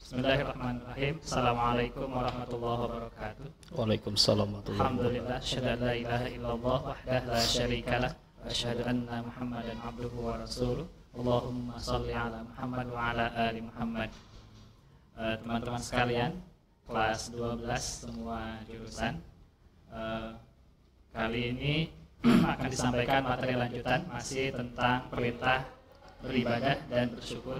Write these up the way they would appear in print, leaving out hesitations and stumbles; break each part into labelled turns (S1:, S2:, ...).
S1: Bismillahirrahmanirrahim. Assalamualaikum warahmatullahi wabarakatuh.
S2: Waalaikumsalam warahmatullahi wabarakatuh.
S1: Alhamdulillah, asyhadu an la ilaha illallah wahdahu la syarikalah wa asyhadu anna Muhammadan abduhu wa rasuluh. Allahumma shalli ala Muhammad wa ala ali Muhammad. Teman-teman sekalian, kelas 12 semua jurusan. Kali ini akan disampaikan materi lanjutan masih tentang perintah beribadah dan bersyukur.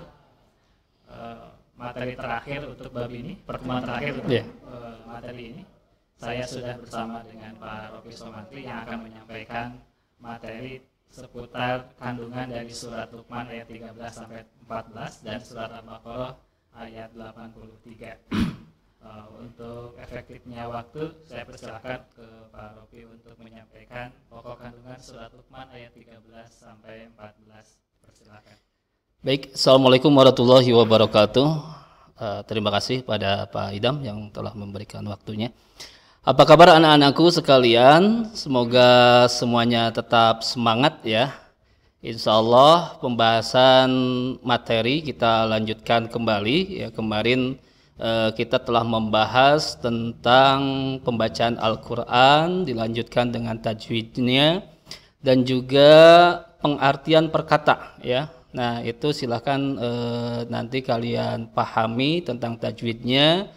S1: Materi terakhir untuk bab ini, pertemuan terakhir untuk materi ini, saya sudah bersama dengan Pak Rofi Somantri yang akan menyampaikan materi seputar kandungan dari surat Luqman ayat 13 sampai 14 dan surat Al-Baqarah ayat 83. Untuk efektifnya waktu, saya persilakan ke Pak Rofi untuk menyampaikan pokok kandungan surat Luqman ayat 13 sampai 14. Persilakan.
S2: Baik, Assalamualaikum warahmatullahi wabarakatuh. Terima kasih pada Pak Idam yang telah memberikan waktunya. Apa kabar anak-anakku sekalian? Semoga semuanya tetap semangat ya. Insya Allah pembahasan materi kita lanjutkan kembali ya. Kemarin kita telah membahas tentang pembacaan Al-Quran, dilanjutkan dengan tajwidnya dan juga pengartian perkata ya. Nah itu silahkan nanti kalian pahami tentang tajwidnya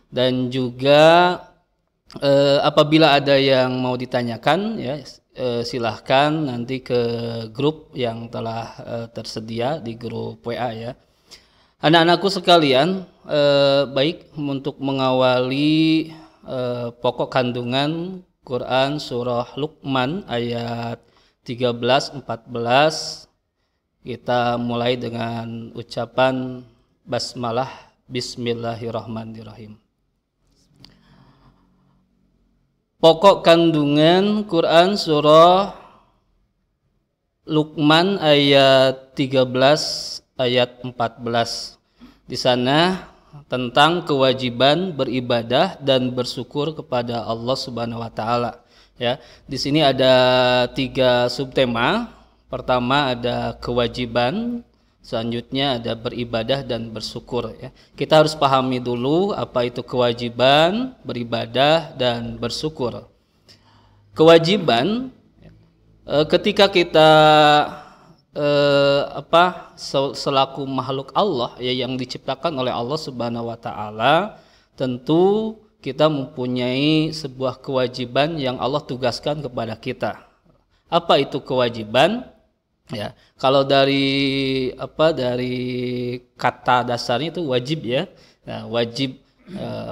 S2: dan juga apabila ada yang mau ditanyakan ya silahkan nanti ke grup yang telah tersedia di grup WA ya. Anak-anakku sekalian, baik untuk mengawali pokok kandungan Quran surah Luqman ayat 13-14, kita mulai dengan ucapan basmalah bismillahirrahmanirrahim. Pokok kandungan Quran surah Luqman ayat 13 ayat 14. Di sana tentang kewajiban beribadah dan bersyukur kepada Allah Subhanahu wa taala ya. Di sini ada 3 subtema. Pertama ada kewajiban, selanjutnya ada beribadah dan bersyukur ya. Kita harus pahami dulu apa itu kewajiban, beribadah dan bersyukur. Kewajiban ketika kita selaku makhluk Allah ya yang diciptakan oleh Allah Subhanahu wa taala, tentu kita mempunyai sebuah kewajiban yang Allah tugaskan kepada kita. Apa itu kewajiban? Ya, kalau dari kata dasarnya itu wajib ya. Nah, wajib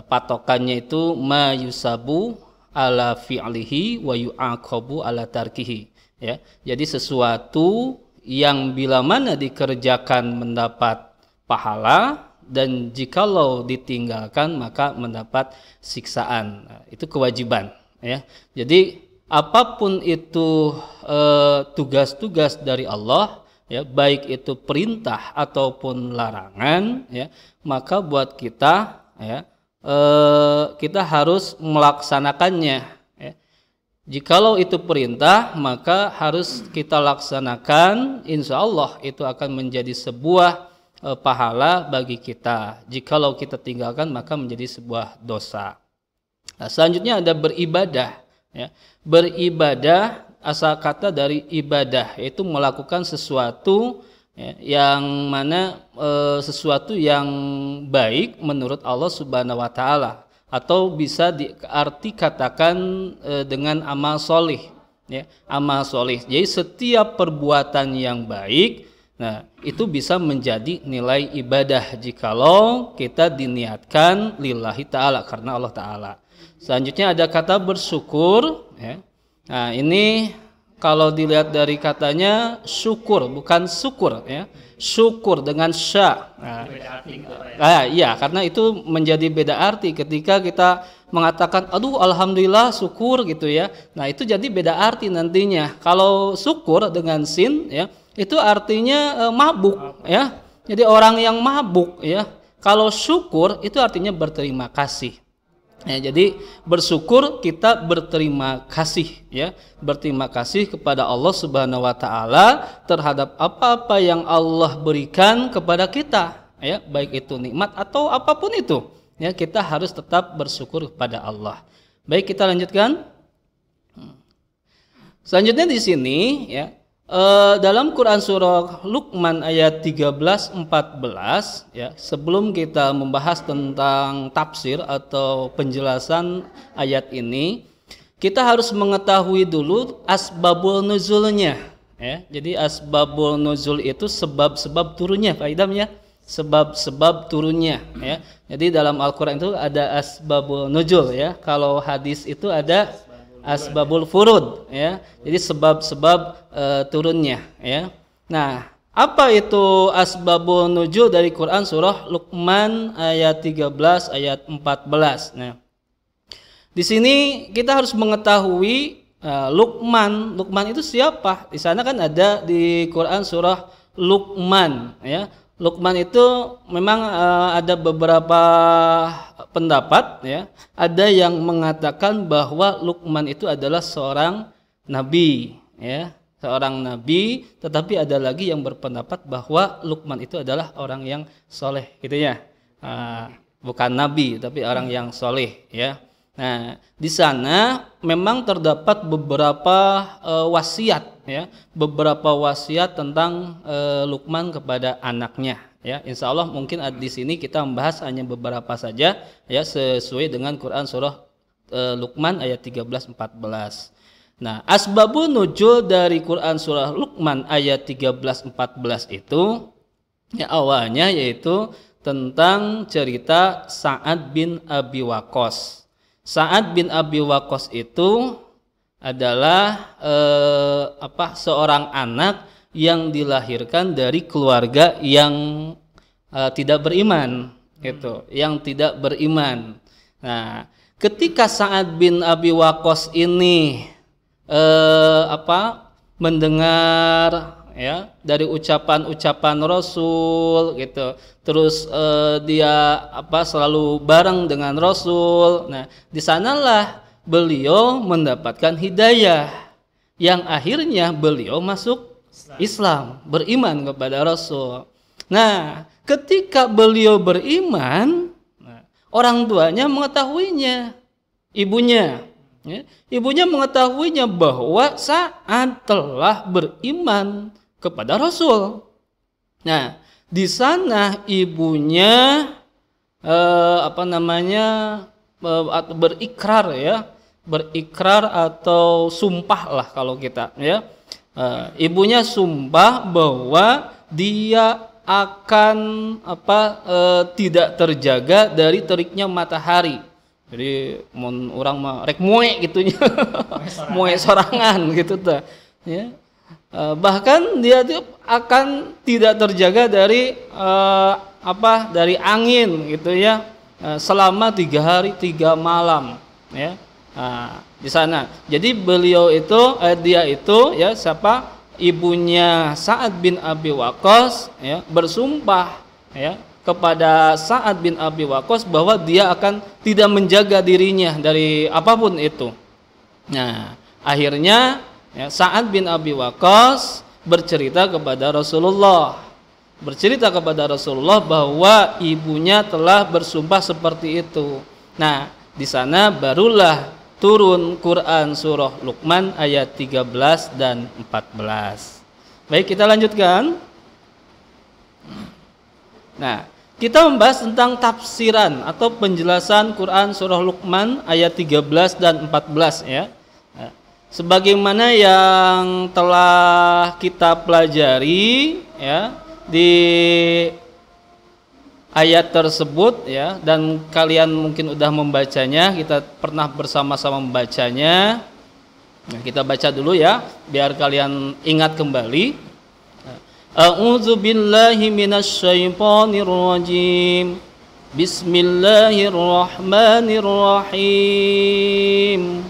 S2: patokannya itu ma yusabu ala fi'lihi wa yu'aqabu ala tarkihi ya. Jadi sesuatu yang bila mana dikerjakan mendapat pahala dan jikalau ditinggalkan maka mendapat siksaan. Nah, itu kewajiban ya. Jadi apapun itu tugas-tugas dari Allah ya, baik itu perintah ataupun larangan ya, maka buat kita ya kita harus melaksanakannya ya. Jikalau itu perintah maka harus kita laksanakan, insya Allah itu akan menjadi sebuah pahala bagi kita. Jikalau kita tinggalkan maka menjadi sebuah dosa. Nah, selanjutnya ada beribadah ya. Beribadah asal kata dari ibadah, yaitu melakukan sesuatu ya, yang mana sesuatu yang baik menurut Allah Subhanahu wa taala, atau bisa diarti katakan dengan amal solih ya, amal solih. Jadi setiap perbuatan yang baik, nah itu bisa menjadi nilai ibadah jikalau kita diniatkan lillahi ta'ala, karena Allah ta'ala. Selanjutnya ada kata bersyukur ya. Nah ini kalau dilihat dari katanya syukur, bukan syukur ya. Syukur dengan sya. Iya, karena itu menjadi beda arti ketika kita mengatakan aduh alhamdulillah syukur gitu ya. Nah itu jadi beda arti nantinya. Kalau syukur dengan sin ya, itu artinya mabuk ya. Jadi orang yang mabuk ya. Kalau syukur itu artinya berterima kasih. Ya, jadi bersyukur kita berterima kasih ya, berterima kasih kepada Allah Subhanahu wa taala terhadap apa-apa yang Allah berikan kepada kita ya, baik itu nikmat atau apapun itu, ya, kita harus tetap bersyukur kepada Allah. Baik, kita lanjutkan. Selanjutnya di sini, ya, dalam Quran surah Luqman ayat 13-14, ya, sebelum kita membahas tentang tafsir atau penjelasan ayat ini, kita harus mengetahui dulu asbabul nuzulnya, ya. Jadi asbabul nuzul itu sebab-sebab turunnya, Pak Idam, ya. Sebab-sebab turunnya, ya. Jadi dalam Al-Qur'an itu ada asbabul nuzul, ya. Kalau hadis itu ada asbabul furud, ya. Jadi sebab-sebab turunnya, ya. Nah, apa itu asbabul nuzul dari Quran surah Luqman ayat 13 ayat 14. Nah, di sini kita harus mengetahui Luqman. Luqman itu siapa? Di sana kan ada di Quran surah Luqman, ya. Luqman itu memang ada beberapa pendapat, ya. Ada yang mengatakan bahwa Luqman itu adalah seorang nabi, ya, seorang nabi. Tetapi ada lagi yang berpendapat bahwa Luqman itu adalah orang yang soleh, gitu ya. Bukan nabi, tapi orang yang soleh, ya. Nah, di sana memang terdapat beberapa wasiat, ya, beberapa wasiat tentang Luqman kepada anaknya, ya. Insya Allah mungkin di sini kita membahas hanya beberapa saja, ya, sesuai dengan Quran surah Luqman ayat 13-14. Nah, asbabun nuzul dari Quran surah Luqman ayat 13-14 itu, ya, awalnya yaitu tentang cerita Sa'ad bin Abi Waqqas. Sa'ad bin Abi Waqqas itu adalah seorang anak yang dilahirkan dari keluarga yang tidak beriman, gitu, yang tidak beriman. Nah, ketika Sa'ad bin Abi Waqqas ini mendengar, ya, dari ucapan-ucapan Rasul, gitu. Terus dia selalu bareng dengan Rasul. Nah, di sanalah beliau mendapatkan hidayah yang akhirnya beliau masuk Islam, beriman kepada Rasul. Nah, ketika beliau beriman, orang tuanya mengetahuinya, ibunya, ya, ibunya mengetahuinya bahwa Sa'ad telah beriman kepada Rasul. Nah, di sana ibunya berikrar, ya, berikrar atau sumpah lah kalau kita, ya. Ibunya sumpah bahwa dia akan tidak terjaga dari teriknya matahari. Jadi orang mah rek moe gitunya, moe sorangan gitu tuh, ya. Bahkan dia tuh akan tidak terjaga dari dari angin, gitu ya, selama 3 hari 3 malam, ya. Di sana. Jadi beliau itu dia itu, ya, siapa? Ibunya Sa'ad bin Abi Waqqas, ya, bersumpah, ya, kepada Sa'ad bin Abi Waqqas bahwa dia akan tidak menjaga dirinya dari apapun itu. Nah, akhirnya, ya, Sa'ad bin Abi Waqqas bercerita kepada Rasulullah, bahwa ibunya telah bersumpah seperti itu. Nah, di sana barulah turun Quran surah Luqman ayat 13 dan 14. Baik, kita lanjutkan. Nah, kita membahas tentang tafsiran atau penjelasan Quran surah Luqman ayat 13 dan 14, ya. Sebagaimana yang telah kita pelajari, ya, di ayat tersebut, ya, dan kalian mungkin udah membacanya, kita pernah bersama-sama membacanya. Nah, kita baca dulu, ya, biar kalian ingat kembali. A'udzu billahi minasyaitonir rajim. Bismillahirrahmanirrahim.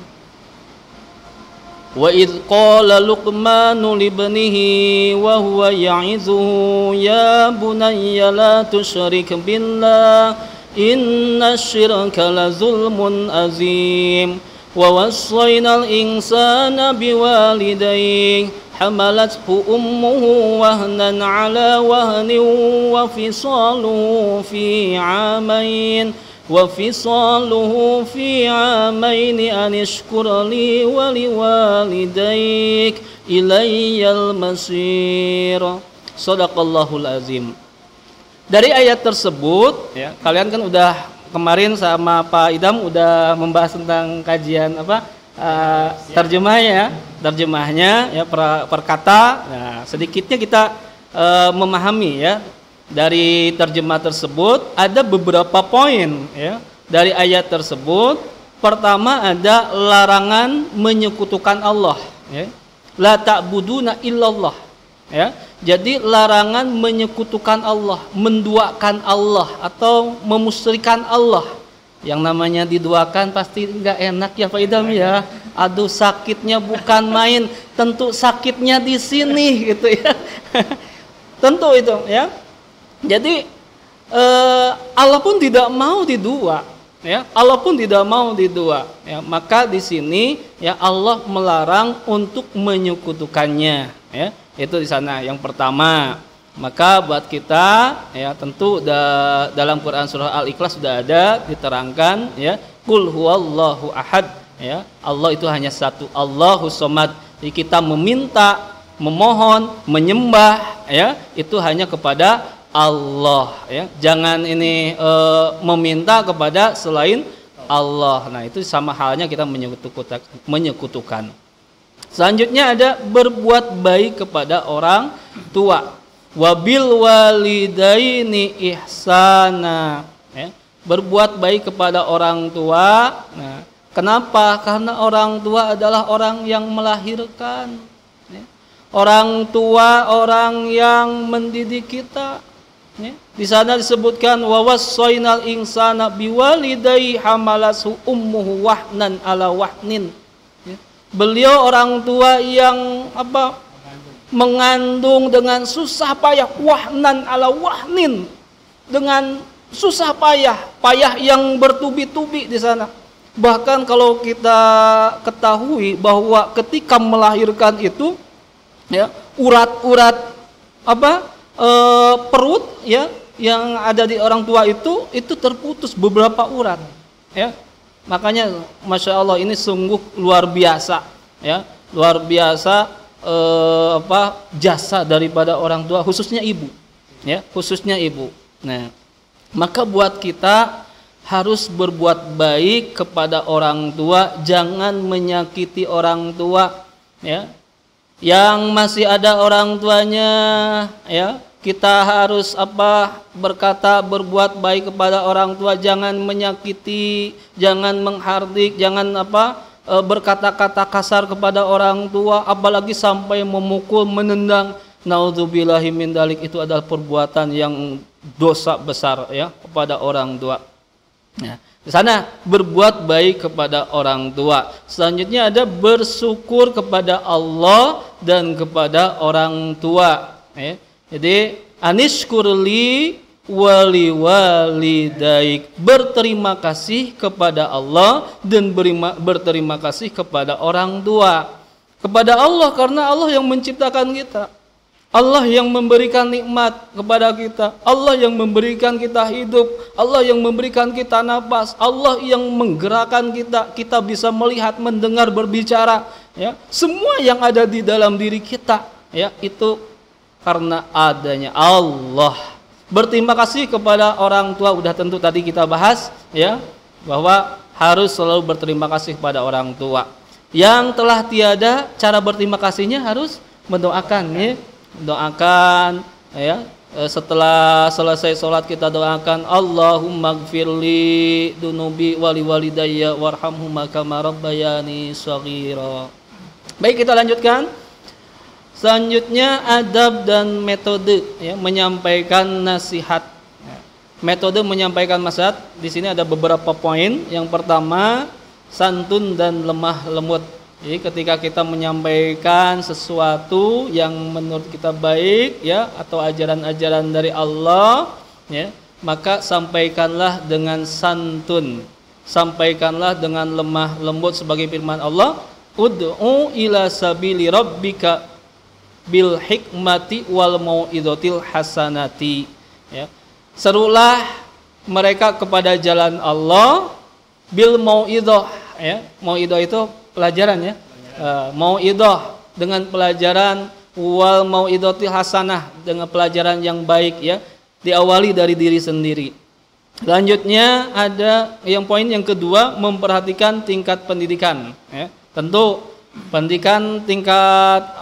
S2: Wa idz qala Luqmanu libnihi wa huwa ya'izuhu ya bunayya la tusyrik billah inna syirka la zulmun azim wa wassaynal insana biwalidayhi hamalathu ummuhu wahnan ala wahnin wa fisaluhu fi 'amain an ishkur li wa liwalidayk ilayyal masir. Shadaqallahul azim. Dari ayat tersebut ya, kalian kan udah kemarin sama Pak Idam udah membahas tentang kajian terjemahnya ya per kata. Nah, sedikitnya kita memahami ya dari terjemah tersebut ada beberapa poin ya dari ayat tersebut. Pertama ada larangan menyekutukan Allah ya. La ta'buduna illallah ya. Jadi larangan menyekutukan Allah, menduakan Allah atau memusyrikan Allah. Yang namanya diduakan pasti enggak enak ya Pak Idam ya. Aduh sakitnya bukan main, tentu sakitnya di sini gitu ya. Tentu itu ya. Jadi Allah pun tidak mau didua ya. Allah pun tidak mau didua ya. Maka di sini ya Allah melarang untuk menyekutukannya ya. Itu di sana yang pertama. Maka buat kita ya tentu dalam Quran surah Al-Ikhlas sudah ada diterangkan ya, qul huwallahu ahad ya. Allah itu hanya satu, Allahus somad. Jadi kita meminta, memohon, menyembah ya itu hanya kepada Allah ya. Jangan ini meminta kepada selain Allah. Nah, itu sama halnya kita menyekutukan. Selanjutnya ada berbuat baik kepada orang tua. Wabil walidaini ihsana ya. Berbuat baik kepada orang tua. Nah, kenapa? Karena orang tua adalah orang yang melahirkan ya. Orang tua orang yang mendidik kita ya. Di sana disebutkan wawassainal insana biwalidayhi hamalathu ummuhu wahnan ala wahnin. Beliau orang tua yang mengandung dengan susah payah, wahnan ala wahnin, dengan susah payah yang bertubi-tubi di sana. Bahkan kalau kita ketahui bahwa ketika melahirkan itu ya urat-urat perut ya yang ada di orang tua itu terputus beberapa urat ya. Makanya Masya Allah ini sungguh luar biasa ya, luar biasa jasa daripada orang tua, khususnya ibu ya, khususnya ibu. Nah, maka buat kita harus berbuat baik kepada orang tua, jangan menyakiti orang tua ya. Yang masih ada orang tuanya ya, kita harus berkata, berbuat baik kepada orang tua, jangan menyakiti, jangan menghardik, jangan berkata-kata kasar kepada orang tua, apalagi sampai memukul, menendang. Naudzubillahi min dzalik, itu adalah perbuatan yang dosa besar ya kepada orang tua. Ya, di sana berbuat baik kepada orang tua. Selanjutnya ada bersyukur kepada Allah dan kepada orang tua ya. Jadi anishkurli wali walidaik, berterima kasih kepada Allah dan berterima kasih kepada orang tua. Kepada Allah karena Allah yang menciptakan kita, Allah yang memberikan nikmat kepada kita, Allah yang memberikan kita hidup, Allah yang memberikan kita nafas, Allah yang menggerakkan kita bisa melihat, mendengar, berbicara ya. Semua yang ada di dalam diri kita ya itu karena adanya Allah. Berterima kasih kepada orang tua udah tentu tadi kita bahas ya, bahwa harus selalu berterima kasih kepada orang tua. Yang telah tiada, cara berterima kasihnya harus mendoakan ya. Doakan ya, setelah selesai sholat kita doakan Allahumma gfirli dunubi wali walidayya warhamhuma kama rabbayani shaghira. Baik, kita lanjutkan. Selanjutnya adab dan metode ya, menyampaikan nasihat. Metode menyampaikan nasihat di sini ada beberapa poin. Yang pertama, santun dan lemah lembut. Jadi ketika kita menyampaikan sesuatu yang menurut kita baik ya, atau ajaran-ajaran dari Allah ya, maka sampaikanlah dengan santun, sampaikanlah dengan lemah lembut, sebagai firman Allah, ud'u ila sabili rabbika bil hikmati wal mau'izatil hasanati. Ya. Serulah mereka kepada jalan Allah bil mau'izah, ya. Mau'izah itu pelajaran, ya. Mau'izah dengan pelajaran, wal mau'izatil hasanah dengan pelajaran yang baik, ya. Diawali dari diri sendiri. Selanjutnya ada poin yang kedua, memperhatikan tingkat pendidikan, ya. Tentu pendidikan tingkat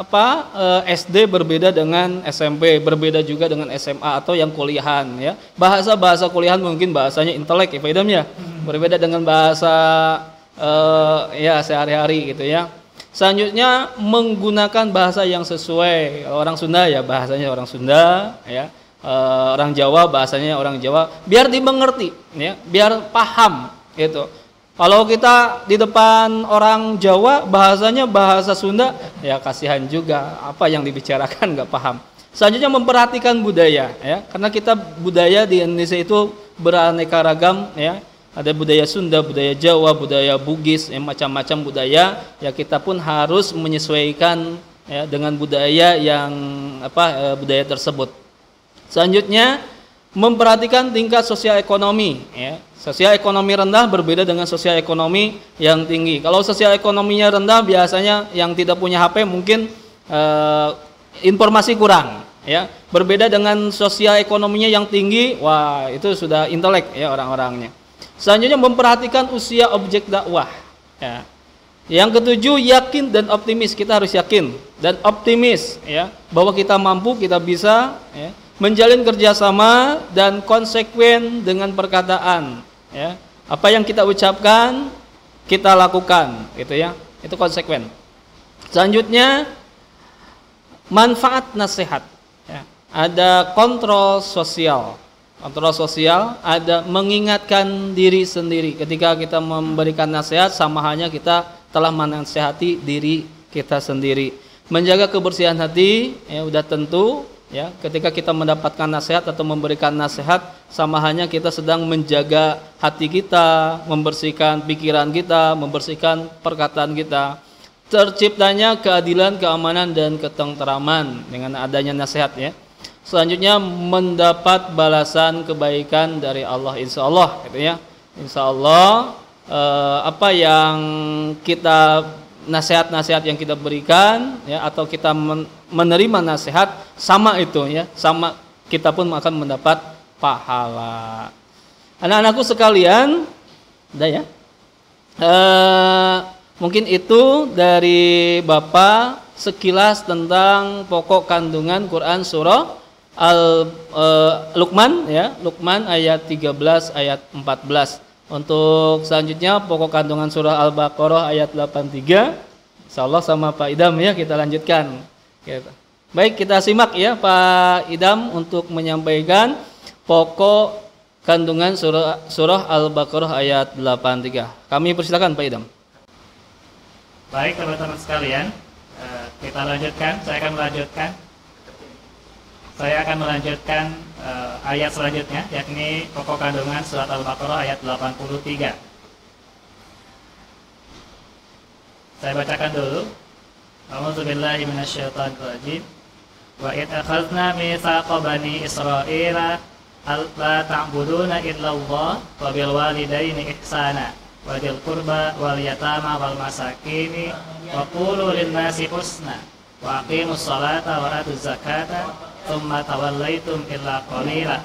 S2: SD berbeda dengan SMP, berbeda juga dengan SMA atau yang kuliahan, ya. Bahasa kuliahan mungkin bahasanya intelek, ya Pak Idam, ya. Berbeda dengan bahasa ya sehari-hari gitu, ya. Selanjutnya menggunakan bahasa yang sesuai. Orang Sunda ya bahasanya orang Sunda, ya. Orang Jawa bahasanya orang Jawa, biar dimengerti, ya, biar paham gitu. Kalau kita di depan orang Jawa bahasanya bahasa Sunda, ya kasihan juga, apa yang dibicarakan nggak paham. Selanjutnya memperhatikan budaya, ya, karena kita budaya di Indonesia itu beraneka ragam, ya. Ada budaya Sunda, budaya Jawa, budaya Bugis, ya, macam-macam budaya. Ya kita pun harus menyesuaikan, ya, dengan budaya yang budaya tersebut. Selanjutnya memperhatikan tingkat sosial ekonomi, ya. Sosial ekonomi rendah berbeda dengan sosial ekonomi yang tinggi. Kalau sosial ekonominya rendah biasanya yang tidak punya HP mungkin informasi kurang, ya. Berbeda dengan sosial ekonominya yang tinggi, wah itu sudah intelek, ya, orang-orangnya. Selanjutnya memperhatikan usia objek dakwah, ya. Yang ketujuh, yakin dan optimis. Kita harus yakin dan optimis, ya, bahwa kita mampu, kita bisa, ya, menjalin kerjasama dan konsekuen dengan perkataan, ya. Apa yang kita ucapkan kita lakukan, gitu, ya. Itu konsekuen. Selanjutnya manfaat nasihat, ya. Ada kontrol sosial. Kontrol sosial ada mengingatkan diri sendiri. Ketika kita memberikan nasihat sama halnya kita telah menasihati diri kita sendiri. Menjaga kebersihan hati, ya, udah tentu. Ya, ketika kita mendapatkan nasihat atau memberikan nasihat, sama halnya kita sedang menjaga hati kita, membersihkan pikiran kita, membersihkan perkataan kita. Terciptanya keadilan, keamanan, dan ketentraman dengan adanya nasihat, ya. Selanjutnya mendapat balasan kebaikan dari Allah, insya Allah, gitu, ya. Insya Allah apa yang kita nasihat-nasihat yang kita berikan, ya, atau kita menerima nasihat sama itu, ya, sama kita pun akan mendapat pahala. Anak-anakku sekalian, udah, ya. Mungkin itu dari Bapak sekilas tentang pokok kandungan Quran surah Luqman, ya, Luqman ayat 13 ayat 14. Untuk selanjutnya pokok kandungan surah Al-Baqarah ayat 83. Insyaallah sama Pak Idam, ya, kita lanjutkan. Baik, kita simak, ya, Pak Idam untuk menyampaikan pokok kandungan surah Al-Baqarah ayat 83. Kami persilakan Pak Idam.
S1: Baik teman-teman sekalian, kita lanjutkan. Saya akan melanjutkan ayat selanjutnya, yakni pokok kandungan surat Al-Baqarah ayat 83. Saya bacakan dulu. A'udzubillahi minasyaitonirrajim. Wa id akhadna mitsaqa bani Israila alla ta'buduna illallah wa bil walidaini ihsana wa dzil qurba wal yatama wal masakini wa qulu lin nasi husna wa aqimus salata wa atuz zakata tsumma tawallaitum illa qalilan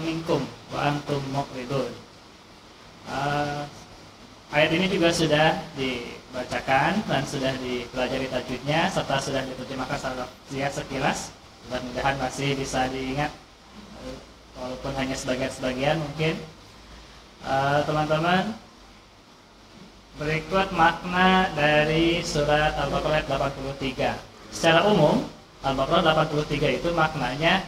S1: minkum wa antum muqridun. Ayat ini juga sudah dibacakan dan sudah dipelajari tajwidnya serta sudah diterjemahkan secara sekilas. Mudah-mudahan masih bisa diingat walaupun hanya sebagian-sebagian mungkin. Teman-teman, berikut makna dari surat Al-Baqarah 83. Secara umum Al-Baqarah 83 itu maknanya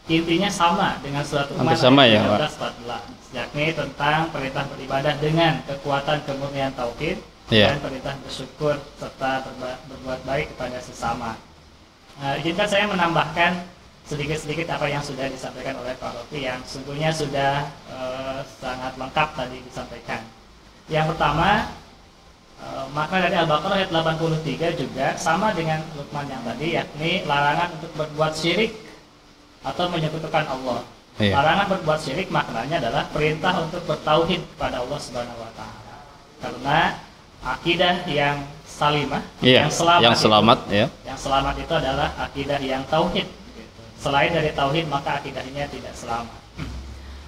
S1: intinya sama dengan surat Luqman ayat 13-14, yakni tentang perintah beribadah dengan kekuatan kemurnian tauhid, dan perintah bersyukur serta berbuat baik kepada sesama. Izinkan saya menambahkan sedikit-sedikit apa yang sudah disampaikan oleh Pak Rofi yang sungguhnya sudah sangat lengkap tadi disampaikan. Yang pertama, makna dari Al-Baqarah ayat 83 juga sama dengan Luqman yang tadi, yakni larangan untuk berbuat syirik atau menyekutukan Allah. Larangan berbuat syirik maknanya adalah perintah untuk bertauhid kepada Allah Subhanahu wa taala. Karena akidah yang salimah, yang selamat itu adalah akidah yang tauhid. Selain dari tauhid maka akidahnya tidak selamat.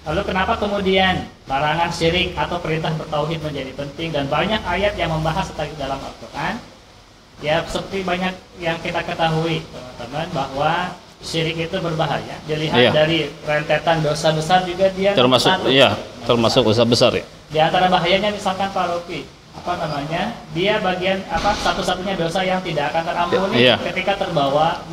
S1: Lalu kenapa kemudian larangan syirik atau perintah bertauhid menjadi penting dan banyak ayat yang membahas tentang dalam Al-Quran? Ya seperti banyak yang kita ketahui teman-teman bahwa syirik itu berbahaya. Dilihat dari rentetan dosa besar juga dia
S2: termasuk dosa besar ya.
S1: Di antara bahayanya misalkan Pak Rofi, dia bagian satu-satunya dosa yang tidak akan terampuni ketika terbawa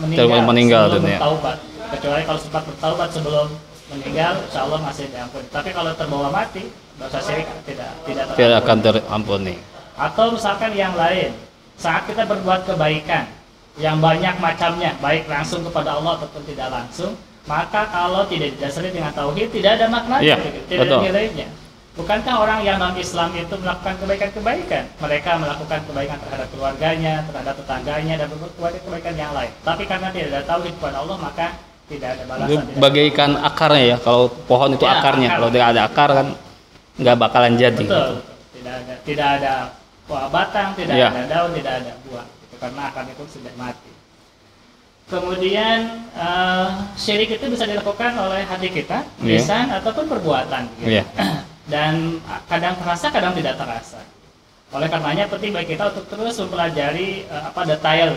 S1: meninggal sebelum bertaubat. Kecuali kalau sempat bertaubat sebelum meninggal, insya Allah masih diampuni. Tapi kalau terbawa mati, dosa syirik tidak
S2: akan terampuni.
S1: Atau misalkan yang lain, saat kita berbuat kebaikan yang banyak macamnya, baik langsung kepada Allah ataupun tidak langsung, maka kalau tidak didasari dengan tauhid tidak ada maknanya, tidak ada nilainya. Bukankah orang yang non-Islam itu melakukan kebaikan-kebaikan? Mereka melakukan kebaikan terhadap keluarganya, terhadap tetangganya, dan berbuat kebaikan yang lain. Tapi karena tidak ada tauhid kepada Allah, maka tidak ada balasan.
S2: Bagaikan akarnya ya, kalau pohon itu akarnya, kalau tidak ada akar kan nggak bakalan jadi.
S1: Betul. Tidak ada batang, tidak ada daun, tidak ada buah. Karena akarnya itu sudah mati. Kemudian syirik itu bisa dilakukan oleh hati kita, lisan ataupun perbuatan. Gitu. Dan kadang terasa, kadang tidak terasa. Oleh karenanya penting bagi kita untuk terus mempelajari detail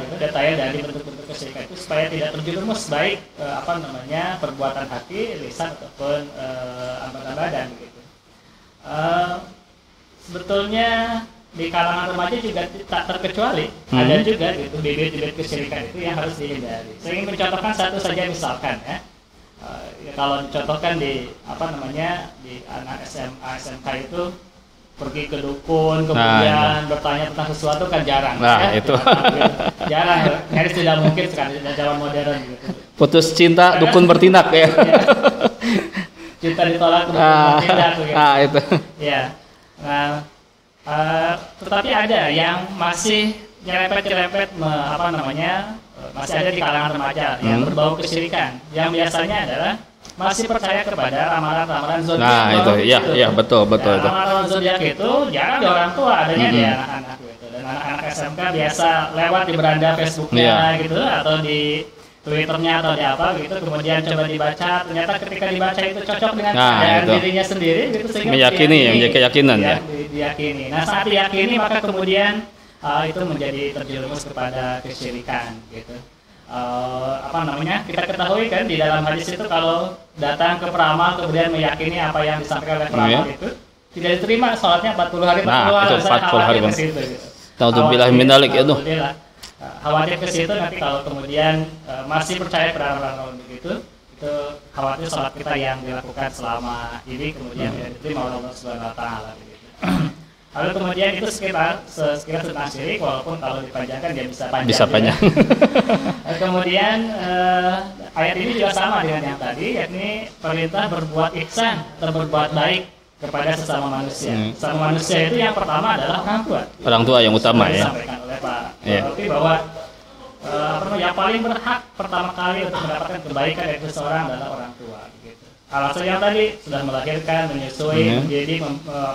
S1: dari bentuk-bentuk kesyirikan itu supaya tidak terjerumus baik perbuatan hati, lisan ataupun anggota badan gitu. Sebetulnya di kalangan remaja juga tak terkecuali ada juga gitu bibit-bibit kesyirikan itu yang harus dihindari. Saya ingin mencontohkan satu saja misalkan ya. Kalau dicontohkan di di anak SMA SMK itu pergi ke dukun kemudian bertanya tentang sesuatu kan jarang.
S2: Itu
S1: jarang, nyaris tidak mungkin sekarang di zaman modern gitu.
S2: Putus cinta dukun bertindak ya.
S1: Cinta ditolak dukun bertindak gitu.
S2: Itu.
S1: Ya. Tetapi ada yang masih nyerempet masih ada di kalangan remaja yang berbau kesyirikan, yang biasanya adalah masih percaya kepada ramalan-ramalan zodiak.
S2: Betul itu.
S1: Ramalan zodiak itu jarang di orang tua, adanya di anak-anak gitu. Dan anak-anak SMK biasa lewat di beranda Facebooknya gitu atau di Twitternya atau di apa gitu, kemudian coba dibaca, ternyata ketika dibaca itu cocok dengan keadaan dirinya sendiri gitu, sehingga
S2: meyakini keyakinan
S1: diyakini. Nah saat diyakini maka kemudian itu menjadi terjerumus kepada kesyirikan gitu. Kita ketahui kan di dalam hadis itu kalau datang ke peramal kemudian meyakini apa yang disampaikan oleh peramal itu tidak diterima sholatnya 40 hari.
S2: Itu 40 hari gitu. Ta'udzubillah min dzalik itu.
S1: Khawatir ke situ nanti kalau kemudian masih percaya pada ramalan begitu, itu khawatir sholat kita yang dilakukan selama ini kemudian tidak diterima oleh Allah Subhanahu wa taala begitu. Lalu kemudian itu sekitar tentang syirik, walaupun kalau dipanjangkan dia bisa panjang. Kemudian ayat ini juga sama dengan yang tadi, yakni perintah berbuat ihsan atau berbuat baik kepada sesama manusia. Sesama manusia itu yang pertama adalah orang tua.
S2: Orang tua yang utama ya.
S1: Disampaikan oleh Pak Rofi bahwa yang paling berhak pertama kali untuk mendapatkan kebaikan dari seseorang adalah orang tua. Alasan yang tadi sudah melahirkan, menyusui, mendidik,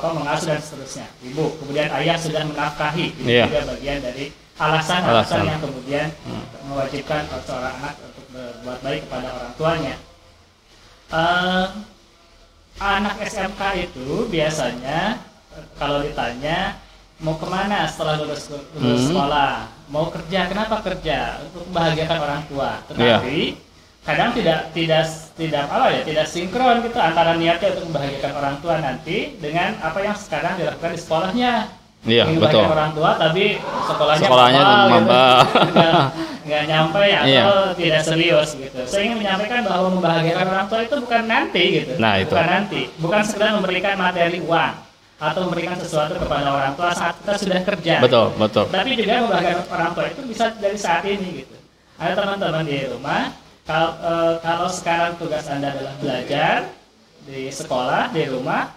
S1: mengasuh dan seterusnya. Ibu, kemudian ayah sudah menafkahi. Itu juga bagian dari alasan yang kemudian mewajibkan seorang anak untuk berbuat baik kepada orang tuanya. Anak SMK itu biasanya kalau ditanya mau kemana setelah lulus sekolah, mau kerja, kenapa kerja? Untuk membahagiakan orang tua. Tetapi kadang tidak sinkron gitu antara niatnya untuk membahagiakan orang tua nanti dengan apa yang sekarang dilakukan di sekolahnya.
S2: Ingin betul.
S1: Orang tua tapi sekolahnya nggak nyampe atau tidak serius gitu. Saya ingin menyampaikan bahwa membahagiakan orang tua itu bukan nanti gitu. Bukan sekedar memberikan materi uang atau memberikan sesuatu kepada orang tua saat kita sudah kerja.
S2: Betul.
S1: Tapi juga membahagiakan orang tua itu bisa dari saat ini gitu. Ada teman-teman di rumah. Kalau sekarang tugas Anda adalah belajar di sekolah, di rumah,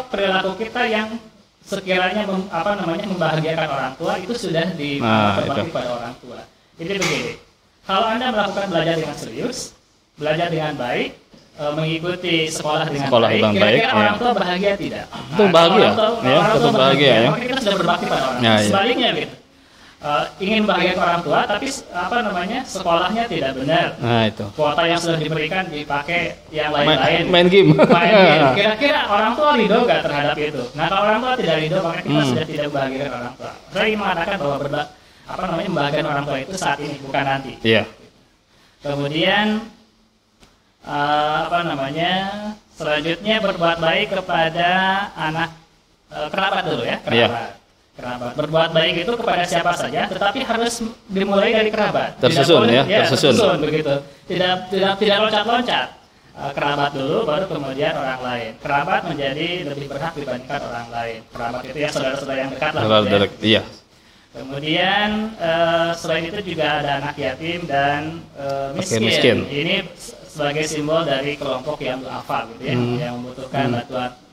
S1: perilaku kita yang sekiranya membahagiakan orang tua itu sudah berbakti pada orang tua. Jadi begini, kalau Anda melakukan belajar dengan serius, belajar dengan baik, mengikuti sekolah dengan baik, kira-kira orang tua bahagia tidak?
S2: Itu bahagia,
S1: orang tua bahagia, ya. Maka kita sudah berbakti pada orang tua. Sebaliknya gitu. Ingin membahagiakan orang tua, tapi sekolahnya tidak benar.
S2: Nah, itu.
S1: Kuota yang sudah diberikan dipakai yang lain-lain.
S2: Main game.
S1: Kira-kira orang tua ridho nggak terhadap itu? Nah, kalau orang tua tidak ridho, maka kita sudah tidak membahagiakan orang tua. Saya ingin mengatakan bahwa membahagiakan orang tua itu saat ini, bukan nanti.
S2: Iya.
S1: Kemudian selanjutnya berbuat baik kepada anak kerabat dulu ya, kerabat. Berbuat baik itu kepada siapa saja, tetapi harus dimulai dari kerabat.
S2: Tersusun ya,
S1: tersusun begitu. Tidak loncat-loncat. Kerabat dulu, baru kemudian orang lain. Kerabat menjadi lebih berhak dibandingkan orang lain. Kerabat itu ya saudara-saudara yang dekat lah.
S2: Iya.
S1: Kemudian selain itu juga ada anak yatim dan miskin. Ini sebagai simbol dari kelompok yang du'afa gitu ya, yang membutuhkan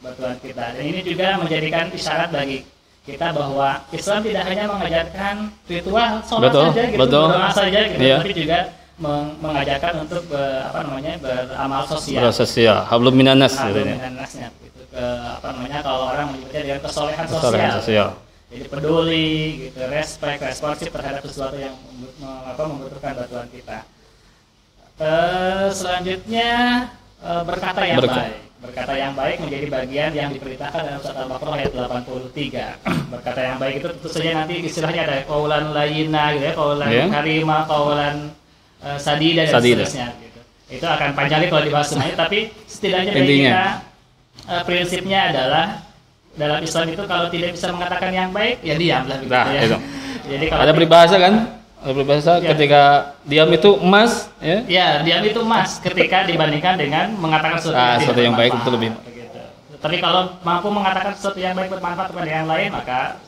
S1: bantuan kita. Dan ini juga menjadikan isyarat bagi kita bahwa Islam tidak hanya mengajarkan ritual sholat saja gitu, berdoa saja gitu, tapi juga mengajarkan untuk beramal sosial.
S2: Sosial, hablum minanas
S1: gitu. Kalau orang menyebutnya dengan kesolehan sosial. Jadi peduli, gitu, responsif terhadap sesuatu yang membutuhkan bantuan kita. Selanjutnya berkata yang baik. Berkata yang baik menjadi bagian yang diperintahkan dalam surat Al-Baqarah ayat 83. Berkata yang baik itu tentu saja nanti istilahnya ada qaulan layyina gitu ya, qaulan karimah, qaulan sadida dan seterusnya gitu. Itu akan panjang kalau dibahas semuanya, tapi setidaknya bagi kita prinsipnya adalah dalam Islam itu kalau tidak bisa mengatakan yang baik ya diamlah gitu ya.
S2: Itu.
S1: Jadi kalau
S2: ada peribahasa kan? Ketika diam itu emas, ya?
S1: Ya, diam itu emas ketika dibandingkan dengan mengatakan sesuatu yang baik itu lebih. Begitu. Tapi kalau mampu mengatakan sesuatu yang baik bermanfaat kepada yang lain, maka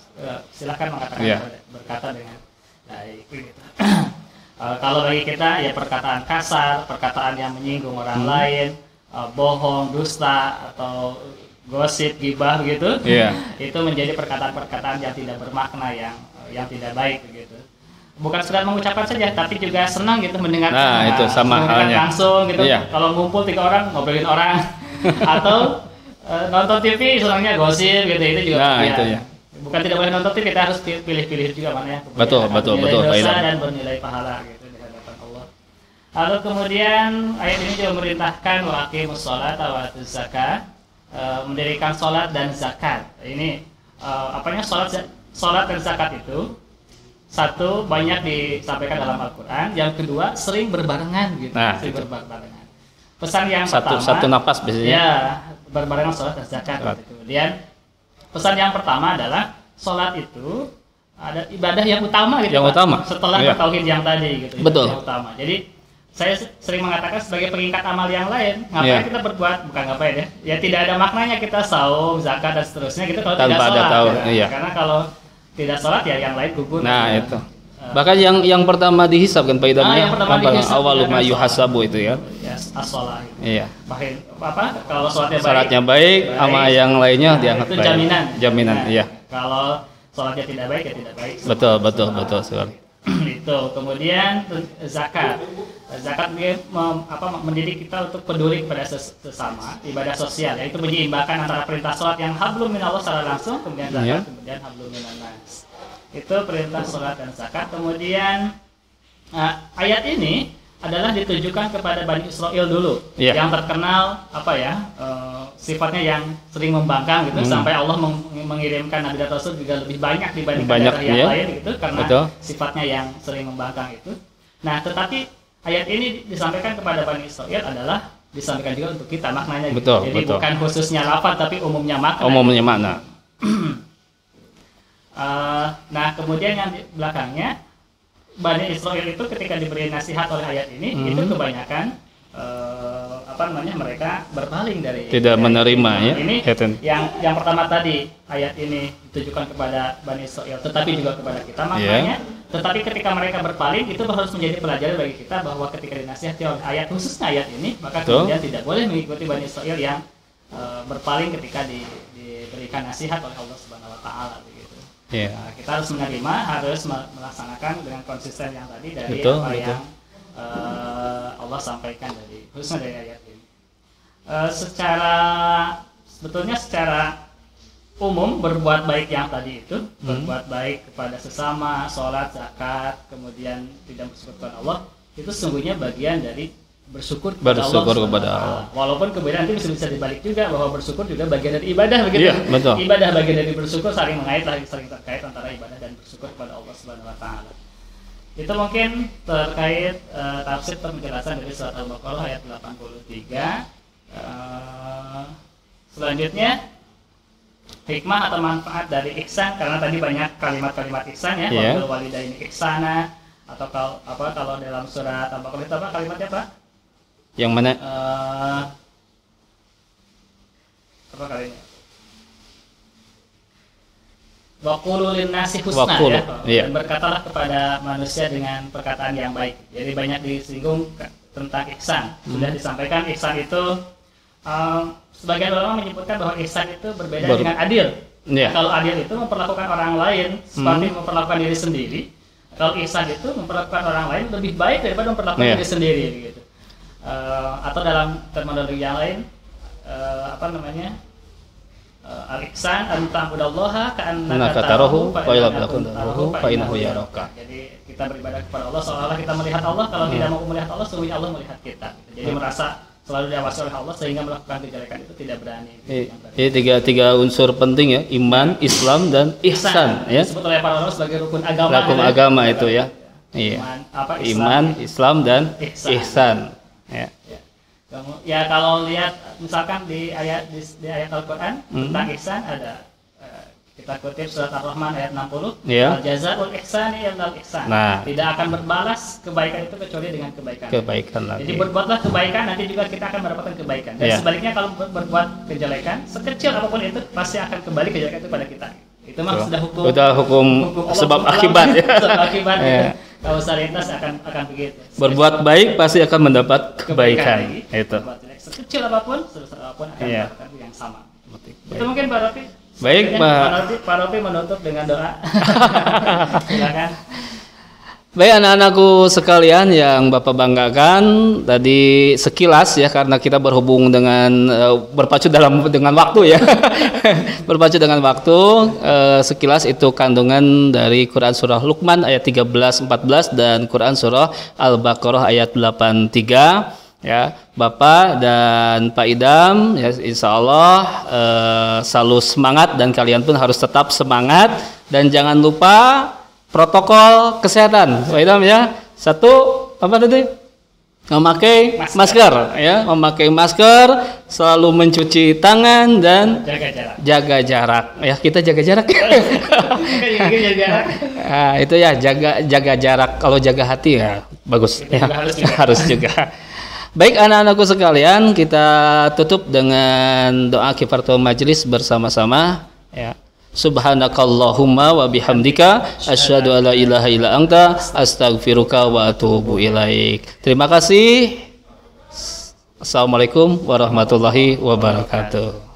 S1: silahkan mengatakan berkata dengan baik. Begitu. Kalau bagi kita ya perkataan kasar, perkataan yang menyinggung orang lain, bohong, dusta atau gosip, gibah gitu, itu menjadi perkataan-perkataan yang tidak bermakna, yang tidak baik begitu. Bukan sekedar mengucapkan saja, tapi juga senang gitu mendengar.
S2: Nah, itu sama halnya.
S1: Langsung gitu. Kalau ngumpul 3 orang ngobrolin orang atau nonton TV senangnya gosip gitu, itu juga.
S2: Nah, itu ya.
S1: Bukan tidak boleh nonton TV, kita harus pilih-pilih juga mana yang
S2: betul.
S1: Dosa dan bernilai pahala gitu di hadapan Allah. Lalu kemudian ayat ini juga memerintahkan wa aqimus sholata wa atuz zakah, mendirikan sholat dan zakat. Ini sholat dan zakat itu satu banyak disampaikan dalam Al-Quran, yang kedua sering berbarengan gitu, berbarengan. Pesan yang pertama
S2: satu nafas biasanya.
S1: Ya, berbarengan sholat dan zakat. Gitu. Kemudian pesan yang pertama adalah sholat itu ada ibadah yang utama gitu.
S2: Yang utama.
S1: Setelah bertauhid yang tadi gitu.
S2: Betul.
S1: Yang utama. Jadi saya sering mengatakan sebagai pengikat amal yang lain, ngapain kita berbuat, bukan ngapain ya tidak ada maknanya kita saum, zakat dan seterusnya gitu kalau
S2: tanpa
S1: tidak sholat.
S2: Karena
S1: kalau tidak sholat ya yang lain gugur.
S2: Nah itu. Bahkan yang pertama dihisab kan Pak Idam ya. Awal ma yuhasabu itu ya.
S1: As-shalah.
S2: Iya.
S1: Kalau
S2: sholatnya baik, sama yang lainnya dianggap baik.
S1: Itu jaminan.
S2: Iya.
S1: Kalau sholatnya tidak baik ya tidak baik.
S2: Betul sekali.
S1: Itu. Kemudian zakat. Zakat mendidik kita untuk peduli kepada sesama, ibadah sosial, yaitu menyeimbangkan antara perintah sholat yang hablum minallah secara langsung, kemudian zakat, kemudian hablum minannas. Itu perintah sholat dan zakat. Kemudian ayat ini adalah ditujukan kepada Bani Israel dulu, yang terkenal sifatnya yang sering membangkang gitu, sampai Allah mengirimkan Nabi dan Rasul juga lebih banyak dibandingkan daerah yang lain gitu, karena sifatnya yang sering membangkang itu. Nah, tetapi ayat ini disampaikan kepada Bani Israel adalah disampaikan juga untuk kita maknanya gitu. Jadi bukan khususnya lafaz tapi umumnya makna. Nah, kemudian yang di belakangnya Bani Israel itu ketika diberi nasihat oleh ayat ini itu kebanyakan mereka berpaling dari
S2: menerima ya.
S1: Ini yang pertama tadi ayat ini ditujukan kepada Bani Israel tetapi juga kepada kita maknanya. Tetapi ketika mereka berpaling itu harus menjadi pelajaran bagi kita bahwa ketika dinasihati oleh ayat khususnya ayat ini maka kemudian tidak boleh mengikuti Bani Israel yang berpaling ketika diberikan nasihat oleh Allah Subhanahu Wa Taala begitu.
S2: Yeah.
S1: Kita harus menerima, harus melaksanakan dengan konsisten yang tadi dari
S2: Betul,
S1: apa
S2: betul.
S1: yang Allah sampaikan dari khususnya dari ayat ini. Sebetulnya secara umum berbuat baik yang tadi itu, berbuat baik kepada sesama, sholat, zakat, kemudian tidak bersyukur kepada Allah, itu sesungguhnya bagian dari bersyukur kepada Allah. Walaupun kemudian nanti bisa dibalik juga bahwa bersyukur juga bagian dari ibadah begitu.
S2: Iya, betul.
S1: Ibadah bagian dari bersyukur, saling terkait antara ibadah dan bersyukur kepada Allah Subhanahu Wa Taala. Itu mungkin terkait tafsir atau penjelasan dari surat Al-Baqarah ayat 83. Selanjutnya hikmah atau manfaat dari ihsan, karena tadi banyak kalimat-kalimat ihsan ya, wabil walidaini ihsana, atau kalau dalam surat Al-Baqarah itu apa kalimatnya Pak?
S2: Yang mana?
S1: Apa kalimatnya? Waqulu linnasi husna ya. Dan berkatalah kepada manusia dengan perkataan yang baik. Jadi banyak disinggung tentang ihsan. Sudah disampaikan ihsan itu sebagian ulama menyebutkan bahwa ihsan itu berbeda dengan adil. Yeah. Kalau adil itu memperlakukan orang lain seperti memperlakukan diri sendiri. Kalau ihsan itu memperlakukan orang lain lebih baik daripada memperlakukan diri sendiri gitu. Atau dalam terminologi yang lain al-ihsan an ta'budallaha ka'annaka tarahu fa illam takun tarahu fa innahu yaraka. Jadi kita beribadah kepada Allah seolah-olah kita melihat Allah. Kalau tidak mau melihat Allah, sesungguhnya Allah melihat kita. Jadi merasa selalu diawasi oleh Allah sehingga melakukan kejelekan itu tidak berani.
S2: Ini tiga unsur penting ya, iman, Islam dan ihsan ya.
S1: Disebut oleh para ulama sebagai rukun agama.
S2: Rukun agama itu ya. Iya. Iman, Islam dan ihsan. Ya.
S1: Ya kalau lihat misalkan di ayat Al-Qur'an tentang ihsan ada kita kutip surat Ar-Rahman ayat 60. Al-jazaa'ul ihsani illal ihsan. Tidak akan berbalas kebaikan itu kecuali dengan kebaikan lagi. Jadi berbuatlah kebaikan, nanti juga kita akan mendapatkan kebaikan. Dan sebaliknya kalau berbuat kejelekan, sekecil apapun itu pasti akan kembali kejelekan itu pada kita. Itu mah sudah hukum
S2: sebab akibat ya.
S1: Sebab akibat kausalitas akan begitu.
S2: Berbuat baik pasti akan mendapat kebaikan. Itu.
S1: Sekecil apapun, sebesar apapun akan mendapatkan yang sama. Itu mungkin Pak Rofi.
S2: Baik
S1: Pak Rofi menutup dengan doa. Silakan.
S2: Baik anak-anakku sekalian yang Bapak banggakan, tadi sekilas ya, karena kita berhubung dengan berpacu dengan waktu ya. Berpacu dengan waktu, sekilas itu kandungan dari Quran surah Luqman ayat 13-14 dan Quran surah Al-Baqarah ayat 83 ya. Bapak dan Pak Idam ya, insya Allah selalu semangat dan kalian pun harus tetap semangat dan jangan lupa protokol kesehatan, Pak Idam ya. Satu, apa tadi? Memakai masker ya, memakai masker, selalu mencuci tangan dan jaga jarak. Ya, kita jaga jarak. Nah, itu ya, jaga jarak. Kalau jaga hati ya bagus ya. Harus juga. Baik anak-anakku sekalian, kita tutup dengan doa kifaratul majelis bersama-sama ya. Subhanakallahumma wa bihamdika asyhadu alla ilaha illa anta astaghfiruka wa atubu ilaik. Terima kasih. Assalamualaikum warahmatullahi wabarakatuh.